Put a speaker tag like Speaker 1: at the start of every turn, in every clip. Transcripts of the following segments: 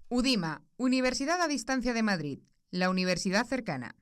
Speaker 1: UDIMA, Universidad a Distancia de Madrid, la universidad cercana.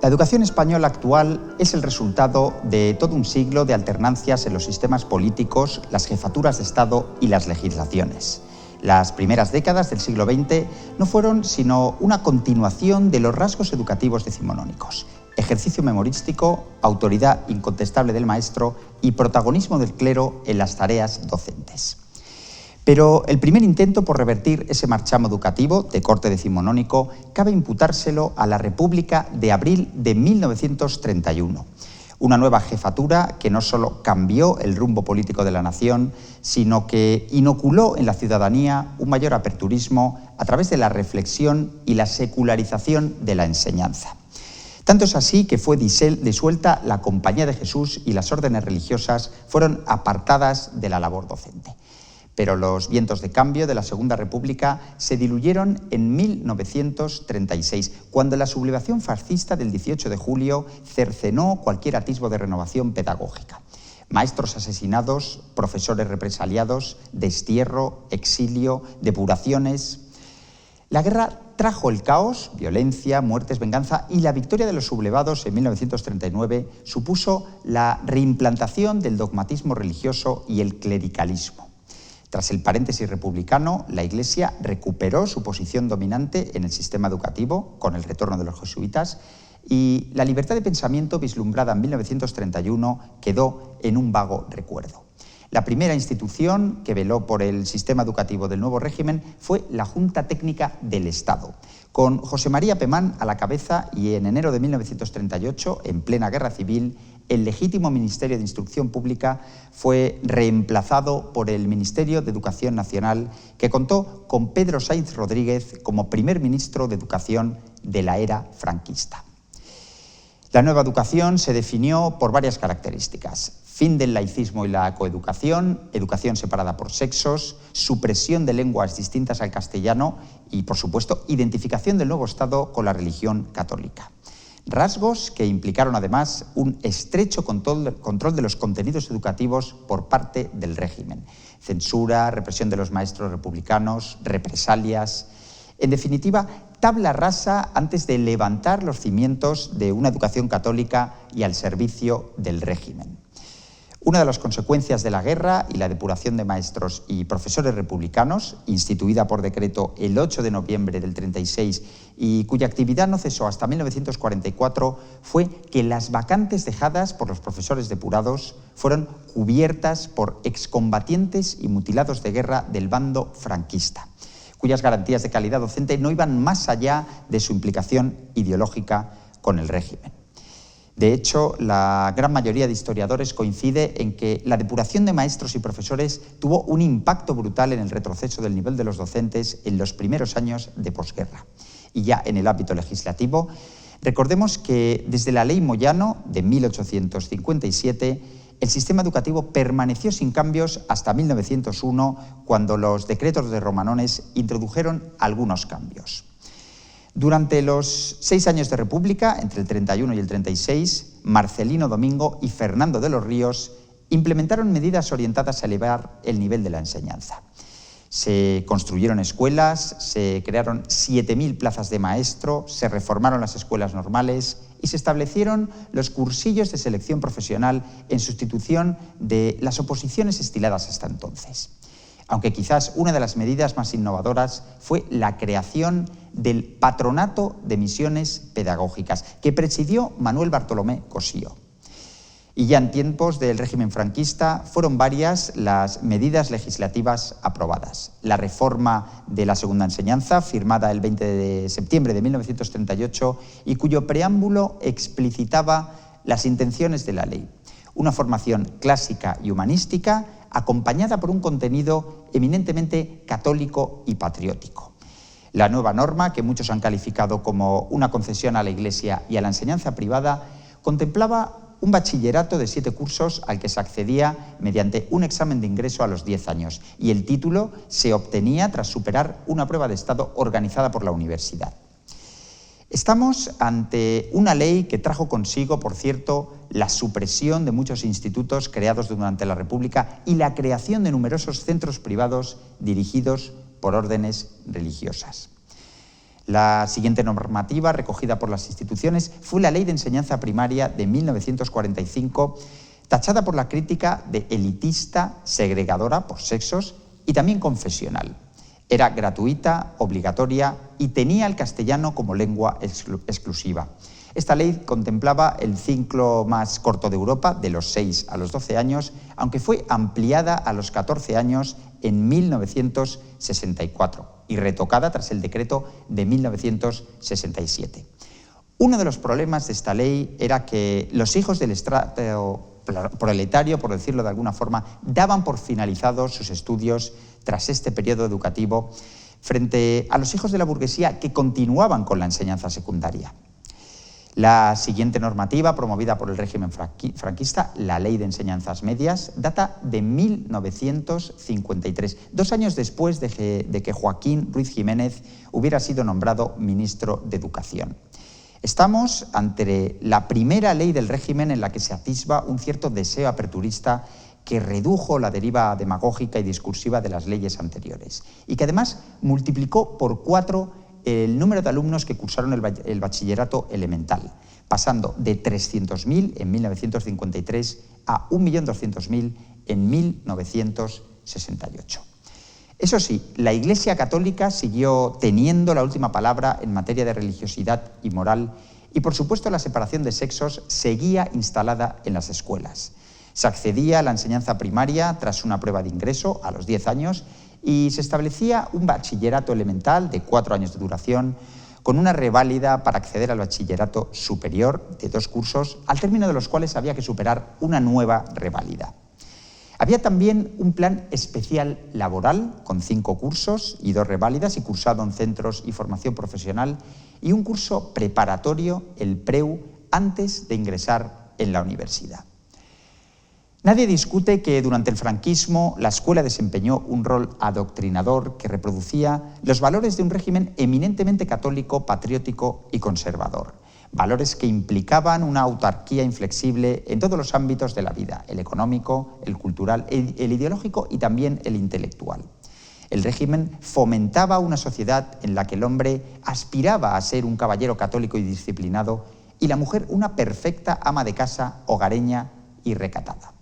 Speaker 2: La educación española actual es el resultado de todo un siglo de alternancias en los sistemas políticos, las jefaturas de Estado y las legislaciones. Las primeras décadas del siglo XX no fueron sino una continuación de los rasgos educativos decimonónicos: ejercicio memorístico, autoridad incontestable del maestro y protagonismo del clero en las tareas docentes. Pero el primer intento por revertir ese marchamo educativo de corte decimonónico cabe imputárselo a la República de abril de 1931. Una nueva jefatura que no solo cambió el rumbo político de la nación, sino que inoculó en la ciudadanía un mayor aperturismo a través de la reflexión y la secularización de la enseñanza. Tanto es así que fue disuelta la Compañía de Jesús y las órdenes religiosas fueron apartadas de la labor docente. Pero los vientos de cambio de la Segunda República se diluyeron en 1936, cuando la sublevación fascista del 18 de julio cercenó cualquier atisbo de renovación pedagógica. Maestros asesinados, profesores represaliados, destierro, exilio, depuraciones. La guerra trajo el caos, violencia, muertes, venganza, y la victoria de los sublevados en 1939 supuso la reimplantación del dogmatismo religioso y el clericalismo. Tras el paréntesis republicano, la Iglesia recuperó su posición dominante en el sistema educativo con el retorno de los jesuitas, y la libertad de pensamiento vislumbrada en 1931 quedó en un vago recuerdo. La primera institución que veló por el sistema educativo del nuevo régimen fue la Junta Técnica del Estado, con José María Pemán a la cabeza, y en enero de 1938, en plena guerra civil, el legítimo Ministerio de Instrucción Pública fue reemplazado por el Ministerio de Educación Nacional, que contó con Pedro Sáinz Rodríguez como primer ministro de Educación de la era franquista. La nueva educación se definió por varias características: fin del laicismo y la coeducación, educación separada por sexos, supresión de lenguas distintas al castellano y, por supuesto, identificación del nuevo Estado con la religión católica. Rasgos que implicaron además un estrecho control de los contenidos educativos por parte del régimen: censura, represión de los maestros republicanos, represalias. En definitiva, tabla rasa antes de levantar los cimientos de una educación católica y al servicio del régimen. Una de las consecuencias de la guerra y la depuración de maestros y profesores republicanos, instituida por decreto el 8 de noviembre del 36 y cuya actividad no cesó hasta 1944, fue que las vacantes dejadas por los profesores depurados fueron cubiertas por excombatientes y mutilados de guerra del bando franquista, cuyas garantías de calidad docente no iban más allá de su implicación ideológica con el régimen. De hecho, la gran mayoría de historiadores coincide en que la depuración de maestros y profesores tuvo un impacto brutal en el retroceso del nivel de los docentes en los primeros años de posguerra. Y ya en el ámbito legislativo, recordemos que desde la Ley Moyano de 1857, el sistema educativo permaneció sin cambios hasta 1901, cuando los decretos de Romanones introdujeron algunos cambios. Durante los 6 años de República, entre el 31 y el 36, Marcelino Domingo y Fernando de los Ríos implementaron medidas orientadas a elevar el nivel de la enseñanza. Se construyeron escuelas, se crearon 7.000 plazas de maestro, se reformaron las escuelas normales y se establecieron los cursillos de selección profesional en sustitución de las oposiciones estiladas hasta entonces. Aunque quizás una de las medidas más innovadoras fue la creación del Patronato de Misiones Pedagógicas, que presidió Manuel Bartolomé Cosío. Y ya en tiempos del régimen franquista fueron varias las medidas legislativas aprobadas. La reforma de la segunda enseñanza, firmada el 20 de septiembre de 1938 y cuyo preámbulo explicitaba las intenciones de la ley: una formación clásica y humanística acompañada por un contenido eminentemente católico y patriótico. La nueva norma, que muchos han calificado como una concesión a la Iglesia y a la enseñanza privada, contemplaba un bachillerato de 7 cursos al que se accedía mediante un examen de ingreso a los 10 años y el título se obtenía tras superar una prueba de estado organizada por la universidad. Estamos ante una ley que trajo consigo, por cierto, la supresión de muchos institutos creados durante la República y la creación de numerosos centros privados dirigidos por órdenes religiosas. La siguiente normativa recogida por las instituciones fue la Ley de Enseñanza Primaria de 1945, tachada por la crítica de elitista, segregadora por sexos y también confesional. Era gratuita, obligatoria y tenía el castellano como lengua exclusiva. Esta ley contemplaba el ciclo más corto de Europa, de los 6 a los 12 años, aunque fue ampliada a los 14 años en 1964 y retocada tras el decreto de 1967. Uno de los problemas de esta ley era que los hijos del estrato proletario, por decirlo de alguna forma, daban por finalizados sus estudios tras este periodo educativo frente a los hijos de la burguesía que continuaban con la enseñanza secundaria. La siguiente normativa, promovida por el régimen franquista, la Ley de Enseñanzas Medias, data de 1953, 2 años después de que Joaquín Ruiz Jiménez hubiera sido nombrado ministro de Educación. Estamos ante la primera ley del régimen en la que se atisba un cierto deseo aperturista que redujo la deriva demagógica y discursiva de las leyes anteriores y que además multiplicó por 4 el número de alumnos que cursaron el bachillerato elemental, pasando de 300.000 en 1953 a 1.200.000 en 1968. Eso sí, la Iglesia Católica siguió teniendo la última palabra en materia de religiosidad y moral y, por supuesto, la separación de sexos seguía instalada en las escuelas. Se accedía a la enseñanza primaria tras una prueba de ingreso a los 10 años y se establecía un bachillerato elemental de 4 años de duración con una reválida para acceder al bachillerato superior de 2 cursos, al término de los cuales había que superar una nueva reválida. Había también un plan especial laboral con 5 cursos y 2 reválidas y cursado en centros y formación profesional y un curso preparatorio, el PREU, antes de ingresar en la universidad. Nadie discute que durante el franquismo la escuela desempeñó un rol adoctrinador que reproducía los valores de un régimen eminentemente católico, patriótico y conservador. Valores que implicaban una autarquía inflexible en todos los ámbitos de la vida, el económico, el cultural, el ideológico y también el intelectual. El régimen fomentaba una sociedad en la que el hombre aspiraba a ser un caballero católico y disciplinado y la mujer una perfecta ama de casa, hogareña y recatada.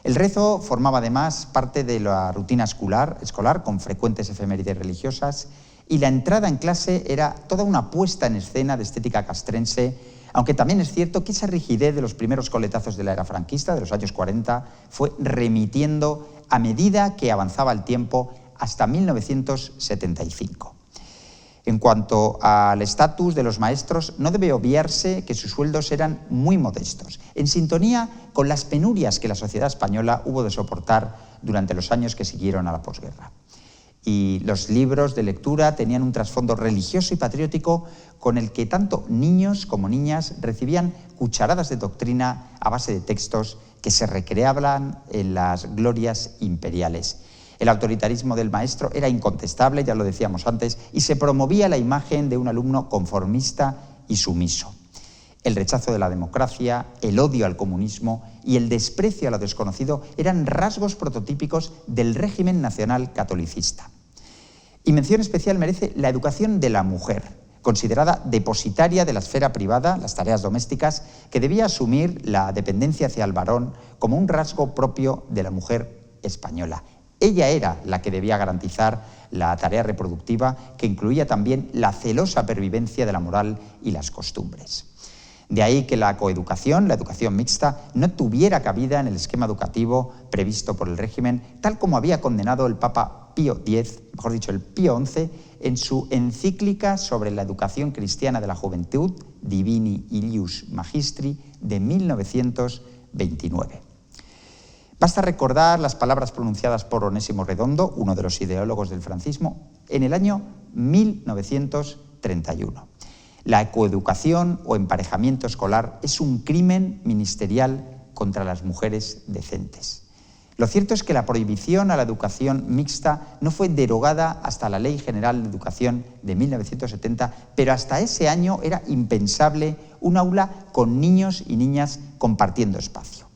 Speaker 2: El rezo formaba además parte de la rutina escolar con frecuentes efemérides religiosas y la entrada en clase era toda una puesta en escena de estética castrense, aunque también es cierto que esa rigidez de los primeros coletazos de la era franquista, de los años 40, fue remitiendo a medida que avanzaba el tiempo hasta 1975. En cuanto al estatus de los maestros, no debe obviarse que sus sueldos eran muy modestos, en sintonía con las penurias que la sociedad española hubo de soportar durante los años que siguieron a la posguerra. Y los libros de lectura tenían un trasfondo religioso y patriótico con el que tanto niños como niñas recibían cucharadas de doctrina a base de textos que se recreaban en las glorias imperiales. El autoritarismo del maestro era incontestable, ya lo decíamos antes, y se promovía la imagen de un alumno conformista y sumiso. El rechazo de la democracia, el odio al comunismo y el desprecio a lo desconocido eran rasgos prototípicos del régimen nacional catolicista. Y mención especial merece la educación de la mujer, considerada depositaria de la esfera privada, las tareas domésticas, que debía asumir la dependencia hacia el varón como un rasgo propio de la mujer española. Ella era la que debía garantizar la tarea reproductiva, que incluía también la celosa pervivencia de la moral y las costumbres. De ahí que la coeducación, la educación mixta, no tuviera cabida en el esquema educativo previsto por el régimen, tal como había condenado el Papa Pío X, mejor dicho, el Pío XI, en su encíclica sobre la educación cristiana de la juventud, Divini Ilius Magistri, de 1929. Basta recordar las palabras pronunciadas por Onésimo Redondo, uno de los ideólogos del franquismo, en el año 1931. La coeducación o emparejamiento escolar es un crimen ministerial contra las mujeres decentes. Lo cierto es que la prohibición a la educación mixta no fue derogada hasta la Ley General de Educación de 1970, pero hasta ese año era impensable un aula con niños y niñas compartiendo espacio.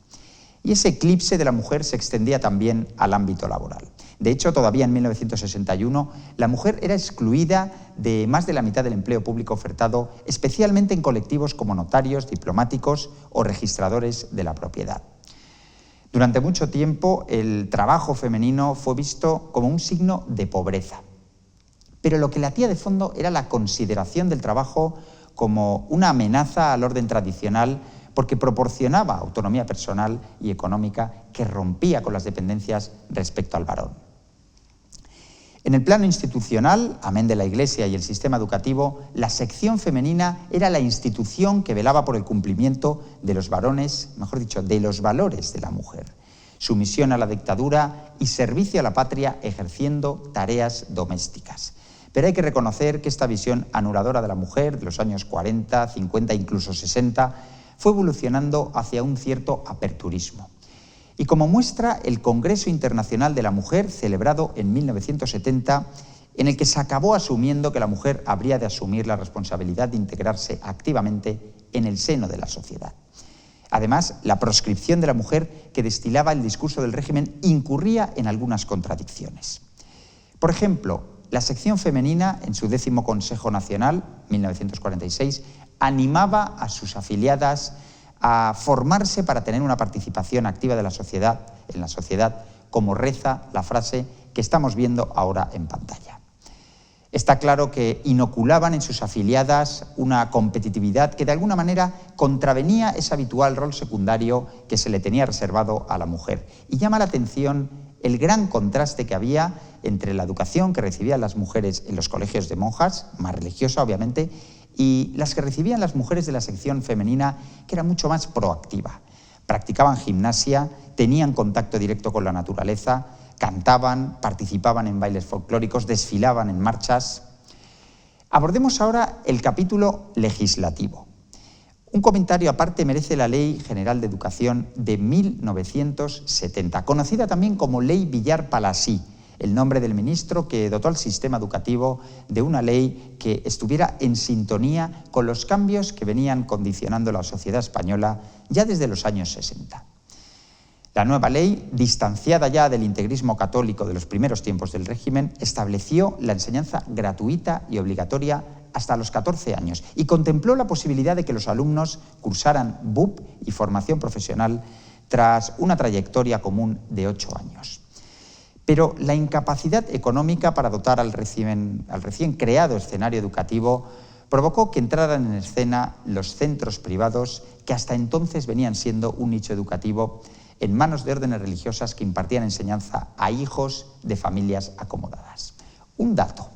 Speaker 2: Y ese eclipse de la mujer se extendía también al ámbito laboral. De hecho, todavía en 1961, la mujer era excluida de más de la mitad del empleo público ofertado, especialmente en colectivos como notarios, diplomáticos o registradores de la propiedad. Durante mucho tiempo, el trabajo femenino fue visto como un signo de pobreza. Pero lo que latía de fondo era la consideración del trabajo como una amenaza al orden tradicional, porque proporcionaba autonomía personal y económica que rompía con las dependencias respecto al varón. En el plano institucional, amén de la Iglesia y el sistema educativo, la sección femenina era la institución que velaba por el cumplimiento de los varones, mejor dicho, de los valores de la mujer, sumisión a la dictadura y servicio a la patria ejerciendo tareas domésticas. Pero hay que reconocer que esta visión anuladora de la mujer de los años 40, 50, incluso 60, fue evolucionando hacia un cierto aperturismo. Y como muestra el Congreso Internacional de la Mujer, celebrado en 1970, en el que se acabó asumiendo que la mujer habría de asumir la responsabilidad de integrarse activamente en el seno de la sociedad. Además, la proscripción de la mujer que destilaba el discurso del régimen incurría en algunas contradicciones. Por ejemplo, la sección femenina, en su 10º Consejo Nacional, 1946, animaba a sus afiliadas a formarse para tener una participación activa de la sociedad, en la sociedad, como reza la frase que estamos viendo ahora en pantalla. Está claro que inoculaban en sus afiliadas una competitividad que de alguna manera contravenía ese habitual rol secundario que se le tenía reservado a la mujer. Y llama la atención el gran contraste que había entre la educación que recibían las mujeres en los colegios de monjas, más religiosa obviamente, y las que recibían las mujeres de la sección femenina, que era mucho más proactiva. Practicaban gimnasia, tenían contacto directo con la naturaleza, cantaban, participaban en bailes folclóricos, desfilaban en marchas. Abordemos ahora el capítulo legislativo. Un comentario aparte merece la Ley General de Educación de 1970, conocida también como Ley Villar-Palasí, el nombre del ministro que dotó al sistema educativo de una ley que estuviera en sintonía con los cambios que venían condicionando la sociedad española ya desde los años 60. La nueva ley, distanciada ya del integrismo católico de los primeros tiempos del régimen, estableció la enseñanza gratuita y obligatoria hasta los 14 años y contempló la posibilidad de que los alumnos cursaran BUP y formación profesional tras una trayectoria común de 8 años. Pero la incapacidad económica para dotar al recién creado escenario educativo provocó que entraran en escena los centros privados que hasta entonces venían siendo un nicho educativo en manos de órdenes religiosas que impartían enseñanza a hijos de familias acomodadas. Un dato: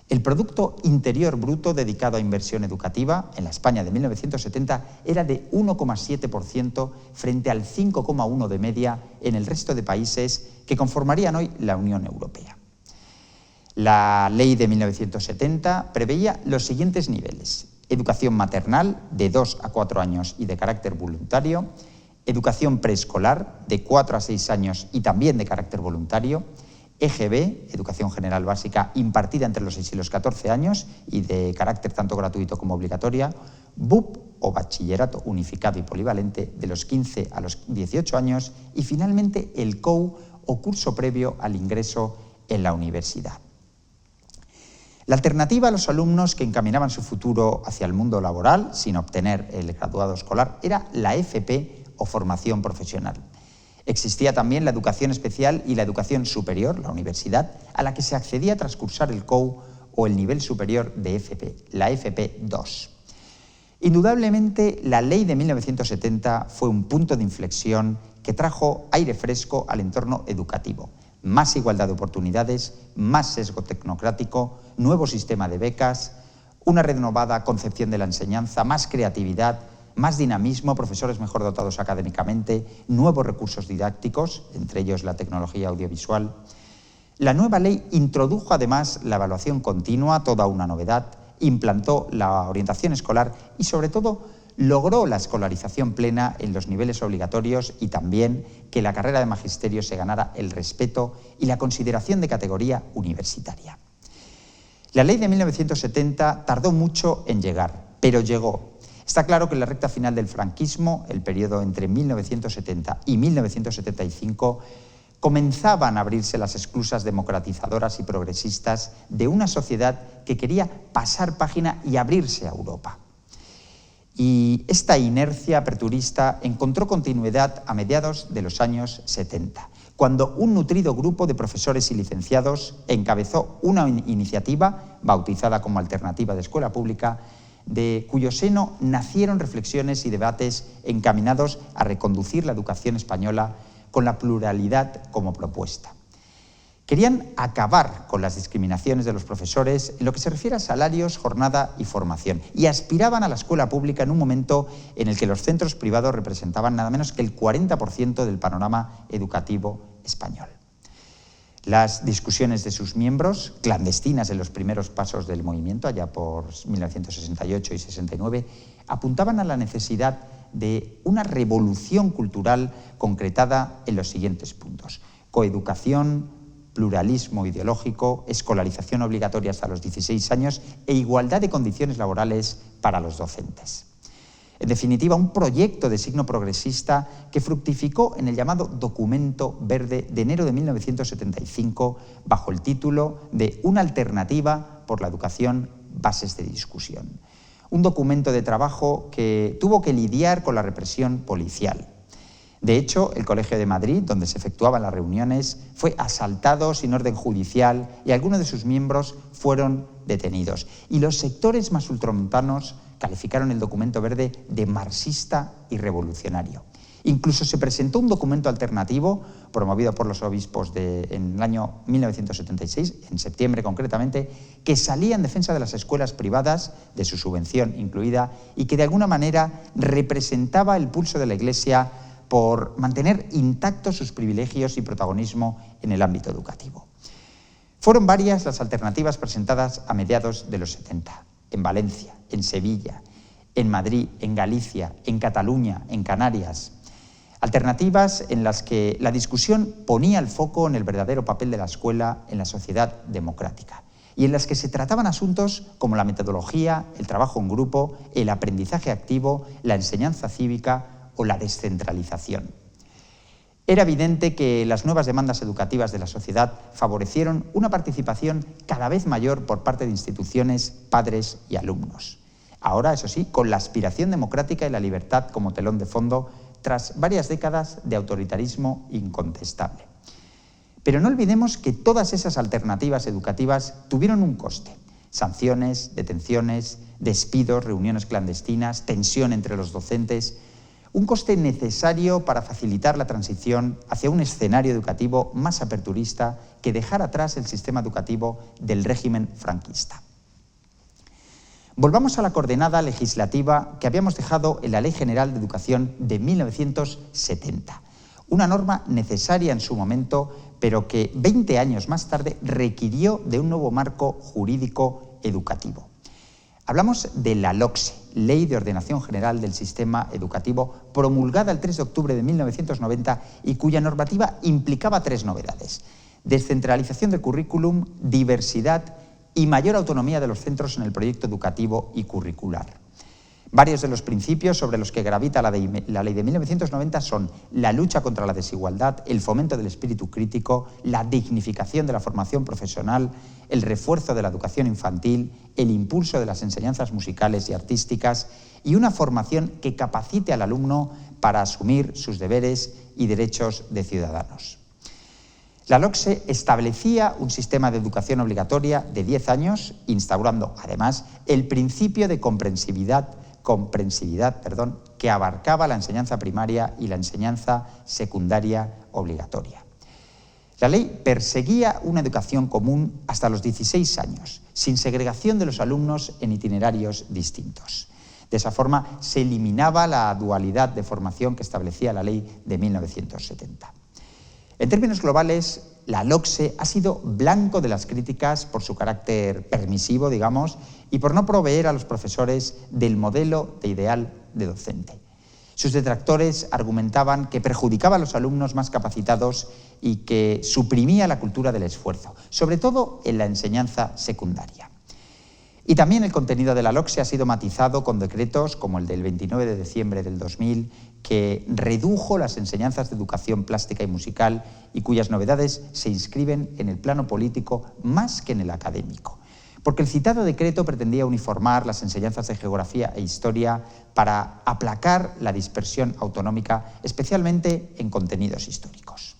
Speaker 2: el Producto Interior Bruto dedicado a inversión educativa en la España de 1970 era de 1,7% frente al 5,1% de media en el resto de países que conformarían hoy la Unión Europea. La ley de 1970 preveía los siguientes niveles: educación maternal de 2 a 4 años y de carácter voluntario, educación preescolar de 4 a 6 años y también de carácter voluntario, EGB, educación general básica, impartida entre los 6 y los 14 años y de carácter tanto gratuito como obligatoria, BUP o bachillerato unificado y polivalente de los 15 a los 18 años y finalmente el COU o curso previo al ingreso en la universidad. La alternativa a los alumnos que encaminaban su futuro hacia el mundo laboral sin obtener el graduado escolar era la FP o formación profesional. Existía también la educación especial y la educación superior, la universidad, a la que se accedía tras cursar el COU o el nivel superior de FP, la FP2. Indudablemente, la ley de 1970 fue un punto de inflexión que trajo aire fresco al entorno educativo. Más igualdad de oportunidades, más sesgo tecnocrático, nuevo sistema de becas, una renovada concepción de la enseñanza, más creatividad, más dinamismo, profesores mejor dotados académicamente, nuevos recursos didácticos, entre ellos la tecnología audiovisual. La nueva ley introdujo además la evaluación continua, toda una novedad, implantó la orientación escolar y sobre todo logró la escolarización plena en los niveles obligatorios y también que la carrera de magisterio se ganara el respeto y la consideración de categoría universitaria. La ley de 1970 tardó mucho en llegar, pero llegó. Está claro que en la recta final del franquismo, el periodo entre 1970 y 1975, comenzaban a abrirse las esclusas democratizadoras y progresistas de una sociedad que quería pasar página y abrirse a Europa. Y esta inercia aperturista encontró continuidad a mediados de los años 70, cuando un nutrido grupo de profesores y licenciados encabezó una iniciativa bautizada como Alternativa de Escuela Pública, de cuyo seno nacieron reflexiones y debates encaminados a reconducir la educación española con la pluralidad como propuesta. Querían acabar con las discriminaciones de los profesores en lo que se refiere a salarios, jornada y formación, y aspiraban a la escuela pública en un momento en el que los centros privados representaban nada menos que el 40% del panorama educativo español. Las discusiones de sus miembros, clandestinas en los primeros pasos del movimiento, allá por 1968 y 69, apuntaban a la necesidad de una revolución cultural concretada en los siguientes puntos: coeducación, pluralismo ideológico, escolarización obligatoria hasta los 16 años e igualdad de condiciones laborales para los docentes. En definitiva, un proyecto de signo progresista que fructificó en el llamado Documento Verde de enero de 1975 bajo el título de Una alternativa por la educación, bases de discusión. Un documento de trabajo que tuvo que lidiar con la represión policial. De hecho, el Colegio de Madrid, donde se efectuaban las reuniones, fue asaltado sin orden judicial y algunos de sus miembros fueron detenidos. Y los sectores más ultramontanos calificaron el documento verde de marxista y revolucionario. Incluso se presentó un documento alternativo promovido por los obispos en el año 1976, en septiembre concretamente, que salía en defensa de las escuelas privadas, de su subvención incluida, y que de alguna manera representaba el pulso de la Iglesia por mantener intactos sus privilegios y protagonismo en el ámbito educativo. Fueron varias las alternativas presentadas a mediados de los 70, en Valencia, en Sevilla, en Madrid, en Galicia, en Cataluña, en Canarias. Alternativas en las que la discusión ponía el foco en el verdadero papel de la escuela en la sociedad democrática y en las que se trataban asuntos como la metodología, el trabajo en grupo, el aprendizaje activo, la enseñanza cívica o la descentralización. Era evidente que las nuevas demandas educativas de la sociedad favorecieron una participación cada vez mayor por parte de instituciones, padres y alumnos. Ahora, eso sí, con la aspiración democrática y la libertad como telón de fondo, tras varias décadas de autoritarismo incontestable. Pero no olvidemos que todas esas alternativas educativas tuvieron un coste: sanciones, detenciones, despidos, reuniones clandestinas, tensión entre los docentes. Un coste necesario para facilitar la transición hacia un escenario educativo más aperturista que dejara atrás el sistema educativo del régimen franquista. Volvamos a la coordenada legislativa que habíamos dejado en la Ley General de Educación de 1970, una norma necesaria en su momento, pero que 20 años más tarde requirió de un nuevo marco jurídico educativo. Hablamos de la LOCSE, Ley de Ordenación General del Sistema Educativo, promulgada el 3 de octubre de 1990 y cuya normativa implicaba tres novedades: descentralización del currículum, diversidad y mayor autonomía de los centros en el proyecto educativo y curricular. Varios de los principios sobre los que gravita la ley de 1990 son la lucha contra la desigualdad, el fomento del espíritu crítico, la dignificación de la formación profesional, el refuerzo de la educación infantil, el impulso de las enseñanzas musicales y artísticas y una formación que capacite al alumno para asumir sus deberes y derechos de ciudadanos. La LOCSE establecía un sistema de educación obligatoria de 10 años, instaurando además el principio de comprensividad, que abarcaba la enseñanza primaria y la enseñanza secundaria obligatoria. La ley perseguía una educación común hasta los 16 años, sin segregación de los alumnos en itinerarios distintos. De esa forma se eliminaba la dualidad de formación que establecía la ley de 1970. En términos globales, la LOCSE ha sido blanco de las críticas por su carácter permisivo, digamos, y por no proveer a los profesores del modelo de ideal de docente. Sus detractores argumentaban que perjudicaba a los alumnos más capacitados y que suprimía la cultura del esfuerzo, sobre todo en la enseñanza secundaria. Y también el contenido de la LOCSE ha sido matizado con decretos como el del 29 de diciembre del 2000, que redujo las enseñanzas de educación plástica y musical y cuyas novedades se inscriben en el plano político más que en el académico. Porque el citado decreto pretendía uniformar las enseñanzas de geografía e historia para aplacar la dispersión autonómica, especialmente en contenidos históricos.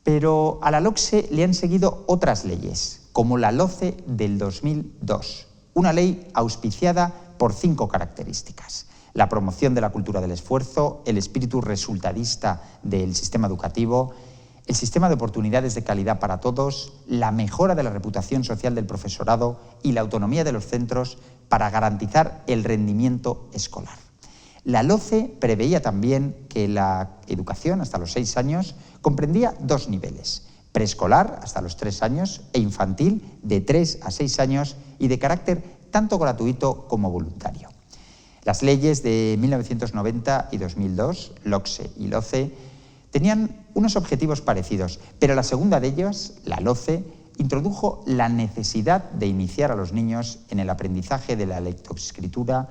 Speaker 2: Pero a la LOCSE le han seguido otras leyes, como la LOCE del 2002, una ley auspiciada por 5 características: la promoción de la cultura del esfuerzo, el espíritu resultadista del sistema educativo, el sistema de oportunidades de calidad para todos, la mejora de la reputación social del profesorado y la autonomía de los centros para garantizar el rendimiento escolar. La LOCE preveía también que la educación hasta los 6 años comprendía 2 niveles: preescolar hasta los 3 años e infantil de 3 a 6 años y de carácter tanto gratuito como voluntario. Las leyes de 1990 y 2002, LOCSE y LOCE, tenían unos objetivos parecidos, pero la segunda de ellas, la LOCE, introdujo la necesidad de iniciar a los niños en el aprendizaje de la lectoescritura,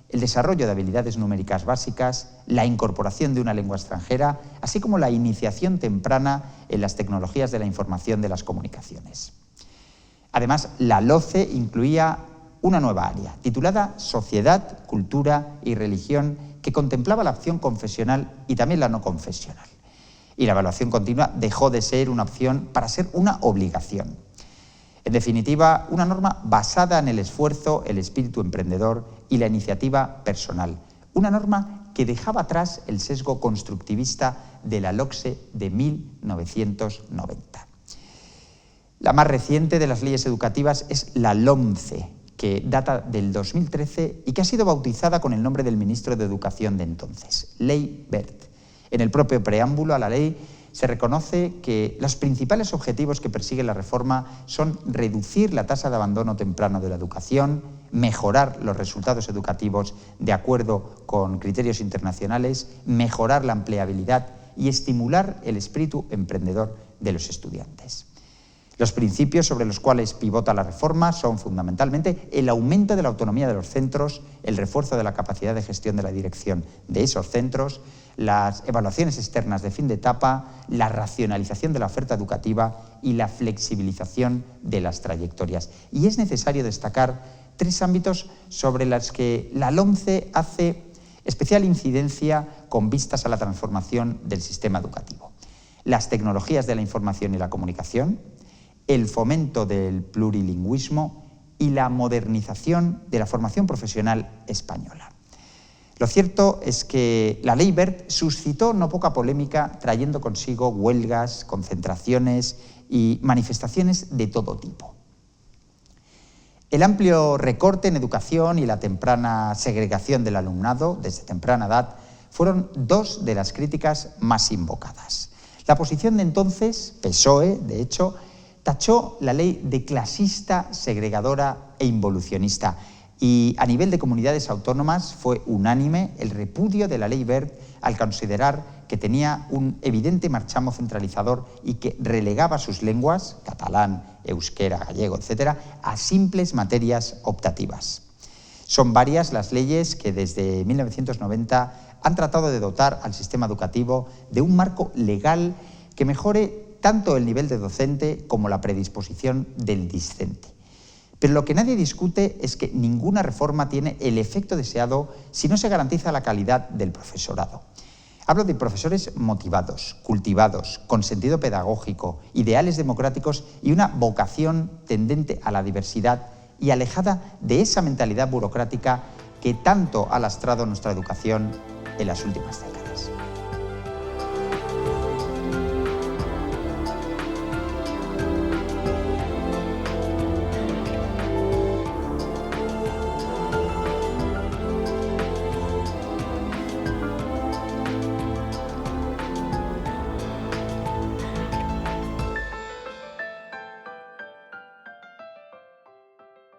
Speaker 2: el desarrollo de habilidades numéricas básicas, la incorporación de una lengua extranjera, así como la iniciación temprana en las tecnologías de la información de las comunicaciones. Además, la LOCE incluía una nueva área, titulada Sociedad, Cultura y Religión, que contemplaba la opción confesional y también la no confesional. Y la evaluación continua dejó de ser una opción para ser una obligación. En definitiva, una norma basada en el esfuerzo, el espíritu emprendedor y la iniciativa personal. Una norma que dejaba atrás el sesgo constructivista de la LOCSE de 1990. La más reciente de las leyes educativas es la LOMCE, que data del 2013 y que ha sido bautizada con el nombre del ministro de Educación de entonces, Ley Wert. En el propio preámbulo a la ley se reconoce que los principales objetivos que persigue la reforma son reducir la tasa de abandono temprano de la educación, mejorar los resultados educativos de acuerdo con criterios internacionales, mejorar la empleabilidad y estimular el espíritu emprendedor de los estudiantes. Los principios sobre los cuales pivota la reforma son fundamentalmente el aumento de la autonomía de los centros, el refuerzo de la capacidad de gestión de la dirección de esos centros, las evaluaciones externas de fin de etapa, la racionalización de la oferta educativa y la flexibilización de las trayectorias. Y es necesario destacar 3 ámbitos sobre los que la LOMCE hace especial incidencia con vistas a la transformación del sistema educativo: las tecnologías de la información y la comunicación, el fomento del plurilingüismo y la modernización de la formación profesional española. Lo cierto es que la ley Wert suscitó no poca polémica, trayendo consigo huelgas, concentraciones y manifestaciones de todo tipo. El amplio recorte en educación y la temprana segregación del alumnado desde temprana edad fueron 2 de las críticas más invocadas. La oposición de entonces, PSOE, de hecho, tachó la ley de clasista, segregadora e involucionista. Y a nivel de comunidades autónomas fue unánime el repudio de la ley Wert al considerar que tenía un evidente marchamo centralizador y que relegaba sus lenguas, catalán, euskera, gallego, etc., a simples materias optativas. Son varias las leyes que desde 1990 han tratado de dotar al sistema educativo de un marco legal que mejore tanto el nivel de docente como la predisposición del discente. Pero lo que nadie discute es que ninguna reforma tiene el efecto deseado si no se garantiza la calidad del profesorado. Hablo de profesores motivados, cultivados, con sentido pedagógico, ideales democráticos y una vocación tendente a la diversidad y alejada de esa mentalidad burocrática que tanto ha lastrado nuestra educación en las últimas décadas.